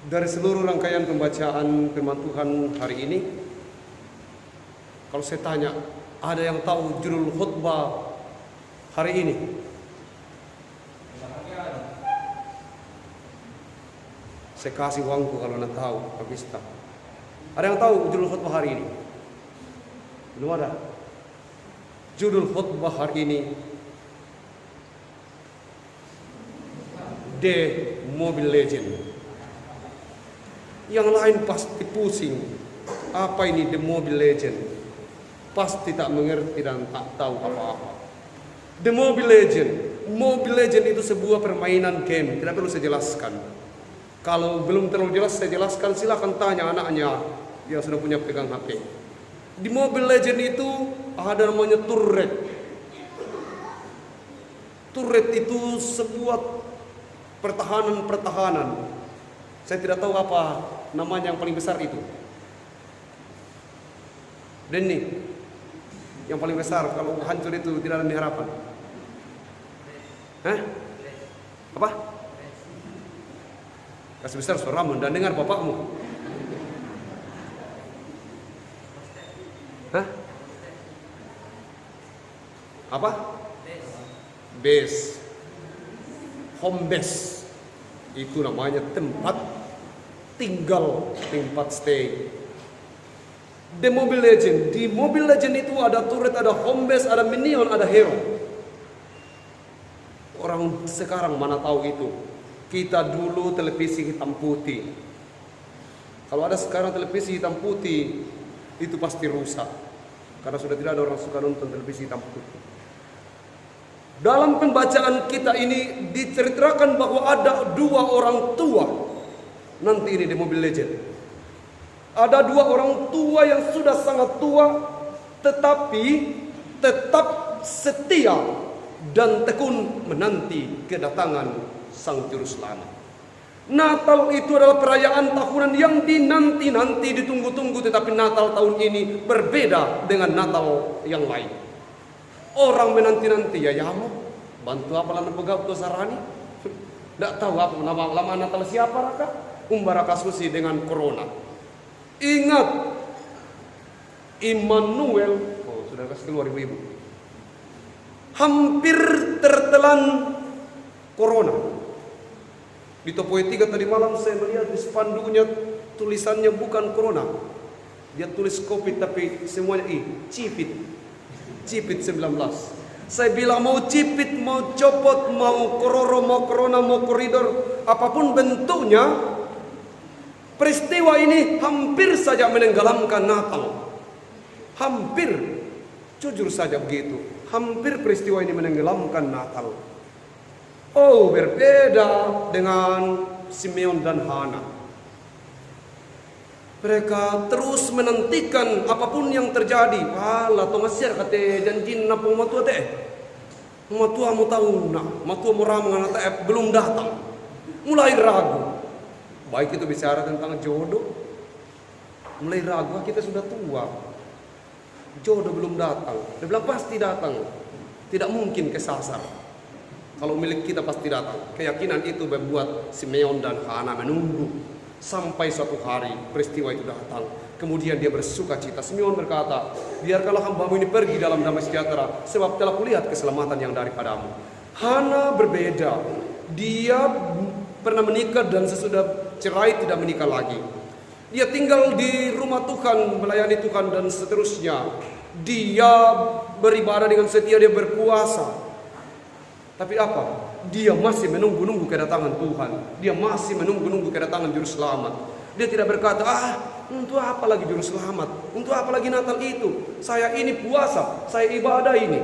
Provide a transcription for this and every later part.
Dari seluruh rangkaian pembacaan firman Tuhan hari ini, kalau saya tanya, ada yang tahu judul khutbah hari ini? Saya kasih uangku kalau nak tahu, habis tak. Ada yang tahu judul khutbah hari ini? Belum ada. Judul khutbah hari ini, The Mobile Legend. Yang lain pasti pusing. Apa ini The Mobile Legend? Pasti tak mengerti dan tak tahu apa-apa. The Mobile Legend. Mobile Legend itu sebuah permainan game. Tidak perlu saya jelaskan. Kalau belum terlalu jelas saya jelaskan, silakan tanya anaknya yang sudah punya pegang HP. Di Mobile Legend itu ada namanya turret. Turret itu sebuah pertahanan. Saya tidak tahu apa namanya yang paling besar itu. Denny, yang paling besar kalau hancur itu tidak ada harapan. Hah? Apa? Kasih besar suaramu dan dengar bapakmu. Hah? Apa? Base. Home base. Itu namanya tempat tinggal, tempat stay. The Mobile Legend. Di Mobile Legend itu ada turret, ada home base, ada minion, ada hero. Orang sekarang mana tahu itu. Kita dulu televisi hitam putih. Kalau ada sekarang televisi hitam putih, itu pasti rusak. Karena sudah tidak ada orang suka nonton televisi hitam putih. Dalam pembacaan kita ini diceritakan bahwa ada dua orang tua. Nanti ini di Mobile Legend. Ada dua orang tua yang sudah sangat tua, tetapi tetap setia dan tekun menanti kedatangan Sang Juru Selamat. Natal itu adalah perayaan tahunan yang dinanti-nanti, ditunggu-tunggu, tetapi Natal tahun ini berbeda dengan Natal yang lain. Orang menanti-nanti, ya yamu, bantu apa lana pegawai tu sarani? Tak tahu apa nama lama Natal siapa raka? Umbaraka susi dengan corona. Ingat, Immanuel, oh sudah kasih keluar ibu-ibu, hampir tertelan corona. Di Topoi 3 tadi malam saya melihat di spanduknya tulisannya bukan corona. Dia tulis COVID tapi semuanya cipit. Cipit 19. Saya bilang mau cipit, mau copot, mau kororo, mau corona, mau koridor, apapun bentuknya, peristiwa ini hampir saja menenggelamkan Natal. Hampir, jujur saja begitu. Hampir peristiwa ini menenggelamkan Natal. Oh, berbeda dengan Simeon dan Hana. Mereka terus menantikan apapun yang terjadi. Wala to masir kate janjin na po matua teh. Matua mo tahu na, matua mo ramang na belum datang. Mulai ragu. Baik itu bicara tentang jodoh. Mulai ragu, kita sudah tua. Jodoh belum datang. Dia bilang pasti datang. Tidak mungkin kesasar. Kalau milik kita pasti datang. Keyakinan itu membuat Simeon dan Hana menunggu sampai suatu hari peristiwa itu datang. Kemudian dia bersuka cita. Simeon berkata, biarkanlah hambamu ini pergi dalam damai sejahtera, sebab telah kulihat keselamatan yang daripadamu. Hana berbeda. Dia pernah menikah dan sesudah cerai tidak menikah lagi. Dia tinggal di rumah Tuhan, melayani Tuhan dan seterusnya. Dia beribadah dengan setia, dia berpuasa. Tapi apa? Dia masih menunggu-nunggu kedatangan Tuhan. Dia masih menunggu-nunggu kedatangan Juru Selamat. Dia tidak berkata, untuk apa lagi Juru Selamat? Untuk apa lagi Natal itu? Saya ini puasa, saya ibadah ini.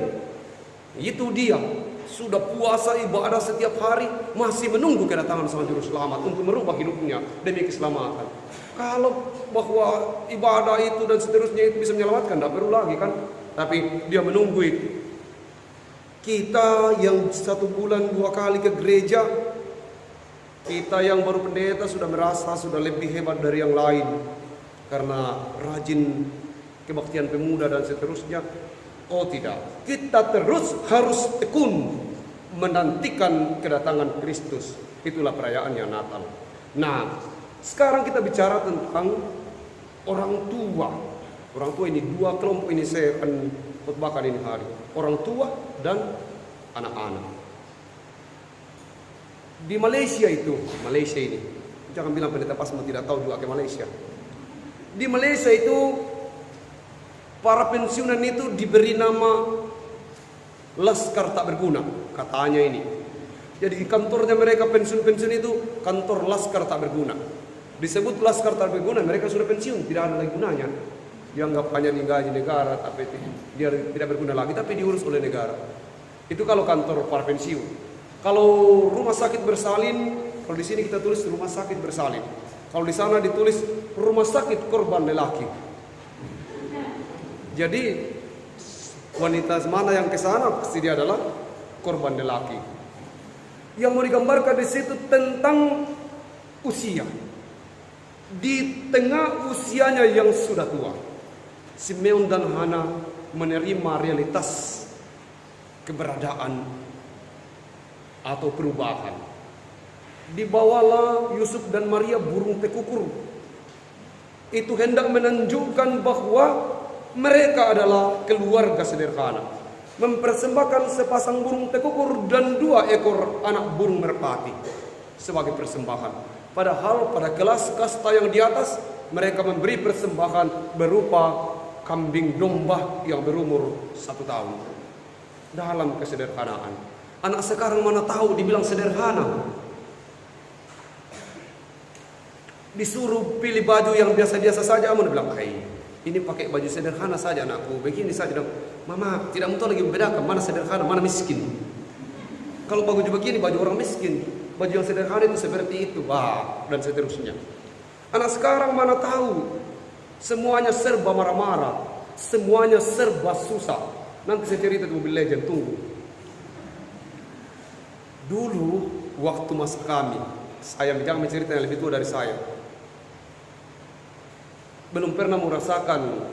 Itu dia. Sudah puasa, ibadah setiap hari, masih menunggu kedatangan Sang Juru Selamat untuk merubah hidupnya demi keselamatan. Kalau bahwa ibadah itu dan seterusnya itu bisa menyelamatkan, tidak perlu lagi kan? Tapi dia menunggu itu. Kita yang 1 bulan 2 kali ke gereja, kita yang baru pendeta sudah merasa sudah lebih hebat dari yang lain karena rajin kebaktian pemuda dan seterusnya. Oh tidak, kita terus harus tekun menantikan kedatangan Kristus. Itulah perayaannya Natal. Nah, Sekarang kita bicara tentang orang tua. Orang tua ini dua kelompok ini saya akan khotbahkan ini hari. Orang tua dan anak-anak. Di Malaysia ini, jangan bilang pendeta Pasmo tidak tahu juga ke Malaysia. Di Malaysia itu para pensiunan itu diberi nama laskar tak berguna, katanya ini. Jadi di kantornya mereka pensiun-pensiun itu kantor laskar tak berguna. Disebut laskar tak berguna, mereka sudah pensiun, tidak ada lagi gunanya. Dianggap hanya digaji negara, tapi dia tidak berguna lagi, tapi diurus oleh negara. Itu kalau kantor para pensiun. Kalau rumah sakit bersalin, kalau di sini kita tulis rumah sakit bersalin. Kalau di sana ditulis rumah sakit korban lelaki. Jadi wanita mana yang ke sana pasti dia adalah korban lelaki. Yang mau digambarkan di situ tentang usia. Di tengah usianya yang sudah tua, Simeon dan Hana menerima realitas keberadaan atau perubahan. Dibawalah Yusuf dan Maria burung tekukur. Itu hendak menunjukkan bahwa mereka adalah keluarga sederhana, mempersembahkan sepasang burung tekukur dan 2 ekor anak burung merpati sebagai persembahan. Padahal pada kelas kasta yang di atas mereka memberi persembahan berupa kambing domba yang berumur 1 tahun. Dalam kesederhanaan. Anak sekarang mana tahu dibilang sederhana. Disuruh pilih baju yang biasa-biasa saja, amun bilang, ini pakai baju sederhana saja anakku, begini saja. Mama tidak mau lagi membedakan mana sederhana, mana miskin. Kalau baju begini baju orang miskin, baju yang sederhana itu seperti itu, dan seterusnya. Anak sekarang mana tahu, semuanya serba marah-marah, semuanya serba susah. Nanti saya cerita di Mobile Legend, tunggu. Dulu waktu masa kami, saya jangan mencerita yang lebih tua dari saya, belum pernah merasakan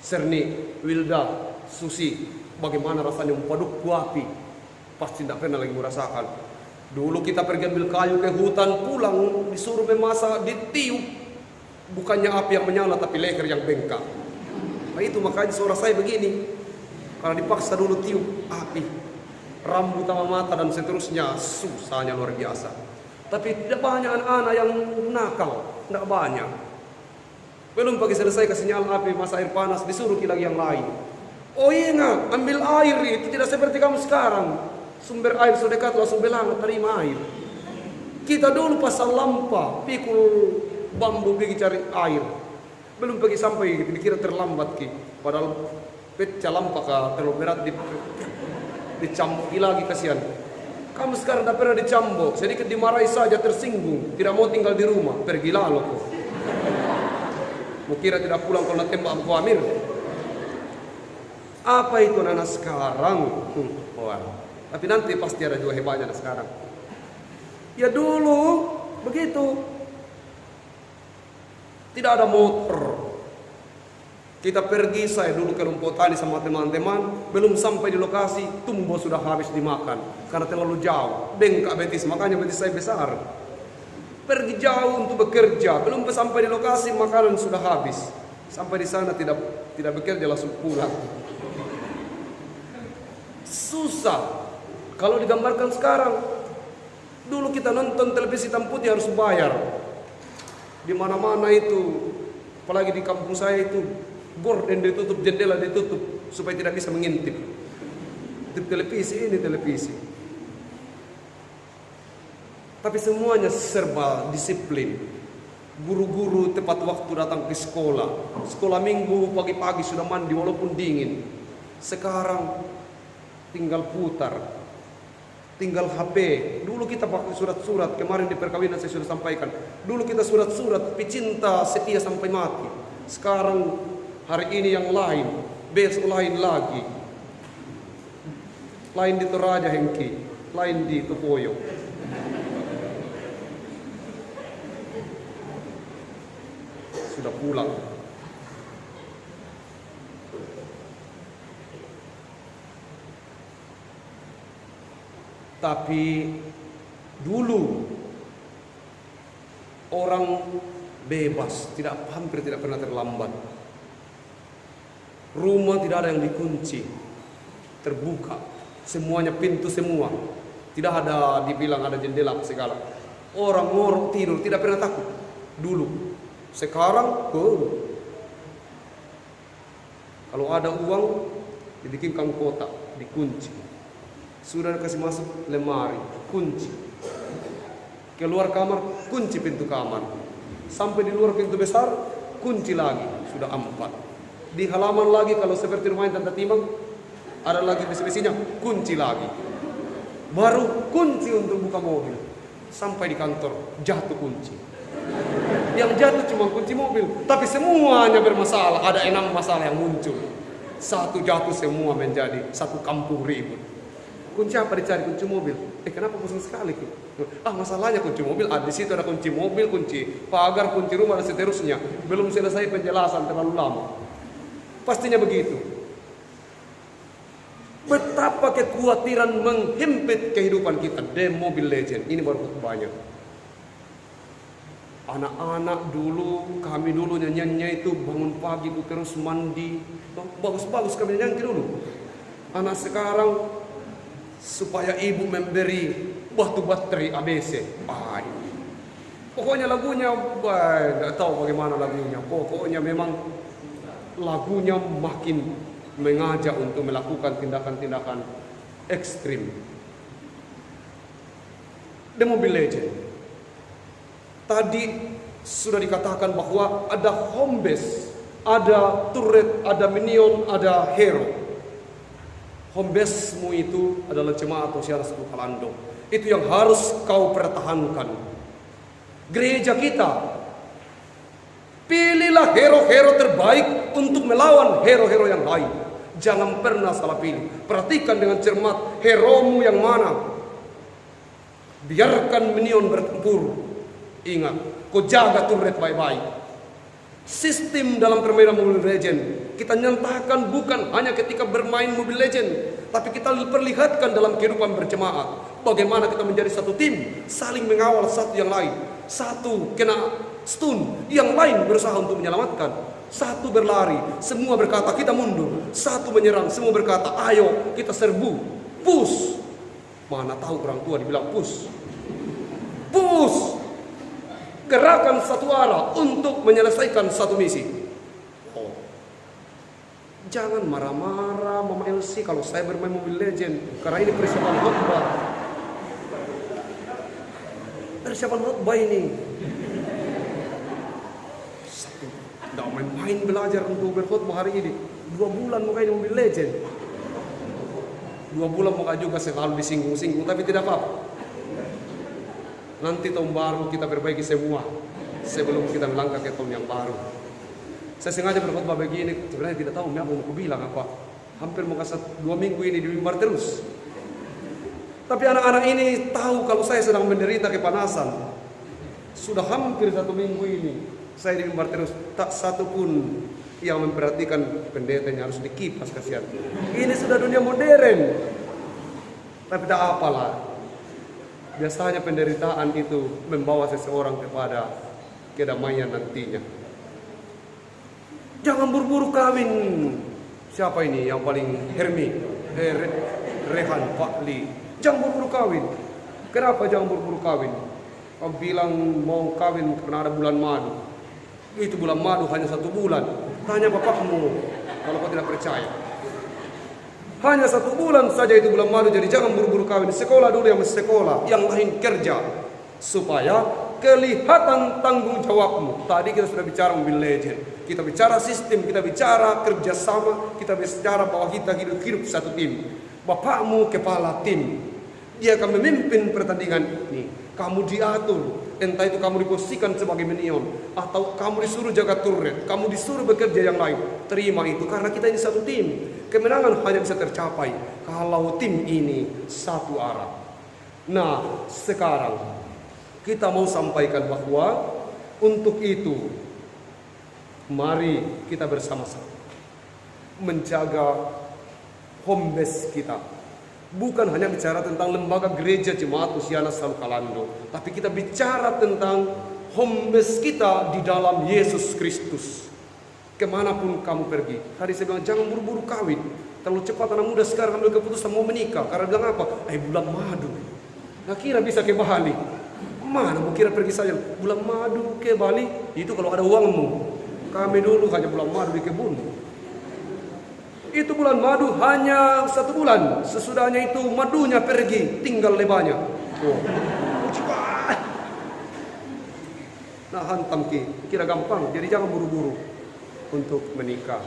Serni, Wilda, Susi, bagaimana rasanya mempaduk kuapi. Pasti tidak pernah lagi merasakan. Dulu kita pergi ambil kayu ke hutan, pulang disuruh memasak, ditiup. Bukannya api yang menyala, tapi leher yang bengkak. Nah itu makanya suara saya begini, karena dipaksa dulu tiup api, rambut sama mata dan seterusnya, susahnya luar biasa. Tapi tidak banyak anak-anak yang nakal, tidak banyak. Belum pagi selesai kasih nyala api, masa air panas, disuruh lagi yang lain. Oh ingat, ambil air, itu tidak seperti kamu sekarang. Sumber air sudah dekat, langsung belang, terima air. Kita dulu pasang lampa, pikul bambu pergi cari air. Belum pergi sampai, dikira terlambat ki. Padahal pecah lampa terlalu berat, dicambuki lagi, kasihan. Kamu sekarang tidak pernah dicambuk, sedikit dimarahi saja tersinggung, tidak mau tinggal di rumah, pergilah lo kok. Mau kira tidak pulang kalau nak tembak Abu Amir. Apa itu anak sekarang? Tapi nanti pasti ada juga hebatnya sekarang. Ya dulu begitu. Tidak ada motor. Kita pergi, saya dulu ke Lumpur Tani sama teman-teman, belum sampai di lokasi, tumbuh sudah habis dimakan karena terlalu jauh. Bengkak betis, makanya betis saya besar. Pergi jauh untuk bekerja, belum sampai di lokasi makanan sudah habis. Sampai di sana tidak bekerja, langsung pulang. Susah. Kalau digambarkan sekarang, dulu kita nonton televisi hitam putih harus bayar. Di mana-mana itu, apalagi di kampung saya itu, gorden ditutup, jendela ditutup supaya tidak bisa mengintip. Itu televisi, ini televisi. Tapi semuanya serba disiplin. Guru-guru tepat waktu datang ke sekolah. Sekolah minggu pagi-pagi sudah mandi walaupun dingin. Sekarang tinggal putar, tinggal HP. Dulu kita pakai surat-surat, kemarin di perkawinan saya sudah sampaikan. Dulu kita surat-surat, pecinta setia sampai mati. Sekarang hari ini yang lain, besok lain lagi. Lain di Toraja Hengki, lain di Topoyo. Sudah pulang. Tapi dulu Orang bebas, hampir tidak pernah terlambat. Rumah tidak ada yang dikunci, terbuka, semuanya pintu semua. Tidak ada dibilang ada jendela segala. Orang tidur tidak pernah takut dulu. Sekarang kalau ada uang dibikinkan kotak, dikunci. Sudah kasih masuk lemari, kunci. Keluar kamar, kunci pintu kamar. Sampai di luar pintu besar, kunci lagi. Sudah 4. Di halaman lagi kalau seperti rumah Tante Timang, ada lagi besi-besinya, kunci lagi. Baru kunci untuk buka mobil. Sampai di kantor, jatuh kunci. Yang jatuh cuma kunci mobil, tapi semuanya bermasalah. Ada 6 masalah yang muncul. Satu jatuh, semua menjadi satu kampung ribut. Kunci apa dicari? Kunci mobil. Kenapa pusing sekali? Masalahnya kunci mobil. Di situ ada kunci mobil, kunci pagar, kunci rumah dan seterusnya. Belum selesai penjelasan, terlalu lama. Pastinya begitu. Betapa kekhawatiran menghimpit kehidupan kita. Mobile Legend. Ini baru banyak. Anak-anak dulu, kami dulu nyanyiannya itu bangun pagi ku terus mandi. Bagus-bagus kami nyanyi dulu. Anak sekarang supaya ibu memberi batu baterai ABC. Pokoknya lagunya, tidak tahu bagaimana lagunya. Pokoknya memang lagunya makin mengajak untuk melakukan tindakan-tindakan ekstrim. The Mobile Legend. Tadi sudah dikatakan bahwa ada home base, ada turret, ada minion, ada hero. Home base-mu itu adalah jemaat Hosiana Sukalando. Itu yang harus kau pertahankan. Gereja kita, pilihlah hero-hero terbaik untuk melawan hero-hero yang lain. Jangan pernah salah pilih. Perhatikan dengan cermat heromu yang mana. Biarkan minion bertempur. Ingat, kau jaga turret baik-baik. Sistem dalam permainan Mobile Legend kita nyatakan bukan hanya ketika bermain Mobile Legend, tapi kita perlihatkan dalam kehidupan berjemaat. Bagaimana kita menjadi satu tim, saling mengawal satu yang lain. Satu kena stun, yang lain berusaha untuk menyelamatkan. Satu berlari, semua berkata kita mundur. Satu menyerang, semua berkata ayo kita serbu. Push. Mana tahu orang tua dibilang push. Push. Gerakan satu arah untuk menyelesaikan satu misi. Jangan marah-marah Mama Elsie kalau saya bermain Mobile Legend, karena ini persiapan khotbah. Persiapan khotbah ini. Tidak main-main belajar untuk berkhotbah hari ini. 2 bulan mau main Mobile Legend. 2 bulan mau juga selalu disinggung-singgung, tapi tidak apa-apa. Nanti tahun baru kita perbaiki semua sebelum kita melangkah ke tahun yang baru. Saya sengaja berkhotbah begini, sebenarnya tidak tahu apa mau bilang apa. Hampir mau kasih 2 minggu ini di mimbar terus. Tapi anak-anak ini tahu kalau saya sedang menderita kepanasan. Sudah hampir 1 minggu ini saya di mimbar terus. Tak satu pun yang memperhatikan pendetanya, harus dikipas kasihan. Ini sudah dunia modern. Tapi tak apalah. Biasanya penderitaan itu membawa seseorang kepada kedamaian nantinya. Jangan buru-buru kawin. Siapa ini yang paling Hermi? Rehan Fakli. Jangan buru-buru kawin. Kenapa jangan buru-buru kawin? Kau bilang mau kawin karena ada bulan madu. Itu bulan madu hanya 1 bulan. Tanya bapakmu kalau kau tidak percaya. Hanya 1 bulan saja itu bulan madu, jadi jangan buru-buru kawin. Sekolah dulu yang masih sekolah, yang lain kerja. Supaya kelihatan tanggung jawabmu. Tadi kita sudah bicara Mobile Legend. Kita bicara sistem, kita bicara kerjasama, kita bicara bahwa kita hidup satu tim. Bapakmu kepala tim. Dia akan memimpin pertandingan ini. Kamu diatur. Entah itu kamu diposisikan sebagai minion, atau kamu disuruh jaga turret, kamu disuruh bekerja yang lain. Terima itu, karena kita ini satu tim. Kemenangan hanya bisa tercapai kalau tim ini satu arah. Nah, sekarang kita mau sampaikan bahwa untuk itu mari kita bersama-sama menjaga home base kita. Bukan hanya bicara tentang lembaga gereja jemaat Hosiana Sukalando, tapi kita bicara tentang home base kita di dalam Yesus Kristus. Kemanapun kamu pergi. Tadi saya bilang jangan buru-buru kawin. Terlalu cepat anak muda sekarang ambil keputusan mau menikah. Karena bilang apa? Bulan madu. Nah kira bisa ke Bali. Mana mau kira pergi saja. Bulan madu ke Bali. Itu kalau ada uangmu. Kami dulu hanya bulan madu di kebun. Itu bulan madu hanya 1 bulan. Sesudahnya itu madunya pergi. Tinggal lebahnya. Oh. Nah hantam kira gampang. Jadi jangan buru-buru untuk menikah.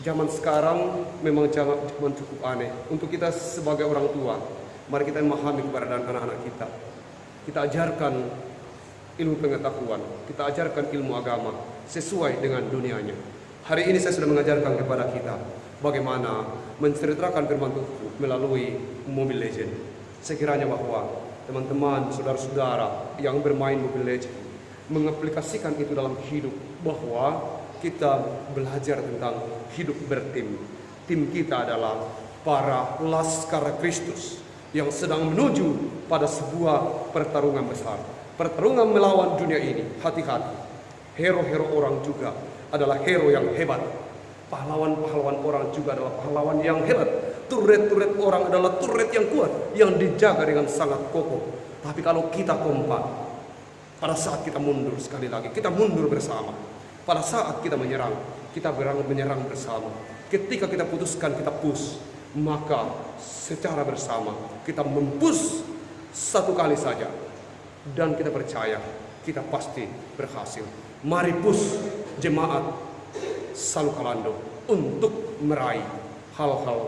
Zaman sekarang memang zaman cukup aneh. Untuk kita sebagai orang tua, mari kita memahami keberadaan anak-anak kita. Kita ajarkan ilmu pengetahuan, kita ajarkan ilmu agama sesuai dengan dunianya. Hari ini saya sudah mengajarkan kepada kita bagaimana menceritakan firman Tuhan melalui Mobile Legend. Sekiranya bahwa teman-teman, saudara-saudara yang bermain Mobile Legend mengaplikasikan itu dalam hidup, bahwa kita belajar tentang hidup bertim. Tim kita adalah para laskar Kristus yang sedang menuju pada sebuah pertarungan besar. Pertarungan melawan dunia ini. Hati-hati. Hero-hero orang juga adalah hero yang hebat. Pahlawan-pahlawan orang juga adalah pahlawan yang hebat. Turret-turret orang adalah turret yang kuat, yang dijaga dengan sangat kokoh. Tapi kalau kita kompak, pada saat kita mundur, sekali lagi kita mundur bersama. Pada saat kita menyerang, kita menyerang bersama. Ketika kita putuskan kita push, maka secara bersama kita mempush 1 kali saja, dan kita percaya kita pasti berhasil. Mari push jemaat Salukalando untuk meraih hal-hal